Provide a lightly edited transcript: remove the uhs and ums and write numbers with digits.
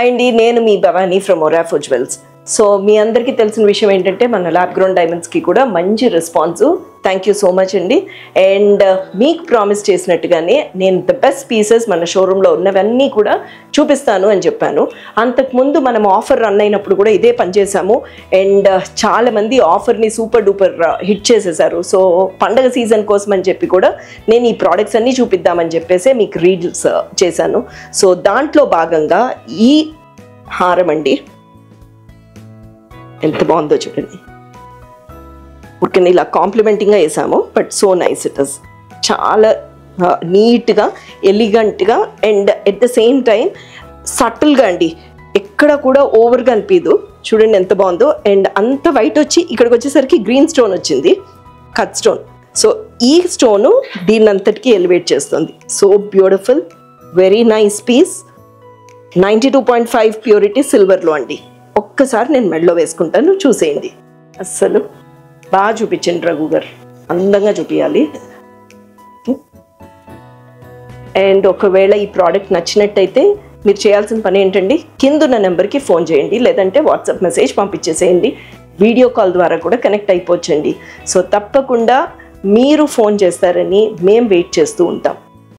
అండి నేను మీ Bhavani from Orafo Jewels. So మీ అందరికీ తెలిసిన విషయం ఏంటంటే మన ల్యాబ్ గ్రోన్ డైమండ్స్కి కూడా మంచి response. Thank you so much అండి. అండ్ మీకు ప్రామిస్ చేసినట్టుగానే నేను ద బెస్ట్ పీసెస్ మన షోరూంలో ఉన్నవన్నీ కూడా చూపిస్తాను అని చెప్పాను. అంతకుముందు మనం ఆఫర్ రన్ అయినప్పుడు కూడా ఇదే పనిచేసాము. అండ్ చాలామంది ఆఫర్ని సూపర్ డూపర్ హిట్ చేసేసారు. సో పండగ సీజన్ కోసం అని చెప్పి కూడా నేను ఈ ప్రోడక్ట్స్ అన్నీ చూపిద్దామని చెప్పేసి మీకు రీల్స్ చేశాను. సో దాంట్లో భాగంగా ఈ హారం అండి, ఎంత బాగుందో చూడండి. ఉడికని ఇలా కాంప్లిమెంటింగ్గా వేసాము, but so nice it is. చాలా నీట్గా ఎలిగెంట్గా and at the same time సటిల్గా అండి, ఎక్కడ కూడా ఓవర్గా అనిపించదు. చూడండి ఎంత బాగుందో. అండ్ అంత వైట్ వచ్చి ఇక్కడికి వచ్చేసరికి గ్రీన్ స్టోన్ వచ్చింది, కట్ స్టోన్. సో ఈ స్టోను దీన్ని అంతటికీ ఎలివేట్ చేస్తుంది. So beautiful, very nice piece. 92.5 purity సిల్వర్లో అండి. ఒక్కసారి నేను మెడలో వేసుకుంటాను, చూసేయండి. అస్సలు బాగా చూపించండి రఘు గారు, అందంగా చూపించాలి. అండ్ ఒకవేళ ఈ ప్రోడక్ట్ నచ్చినట్టయితే మీరు చేయాల్సిన పని ఏంటండి, కిందున్న నెంబర్కి ఫోన్ చేయండి, లేదంటే వాట్సాప్ మెసేజ్ పంపించేసేయండి. వీడియో కాల్ ద్వారా కూడా కనెక్ట్ అయిపోవచ్చండి. సో తప్పకుండా మీరు ఫోన్ చేస్తారని మేము వెయిట్ చేస్తూ ఉంటాం.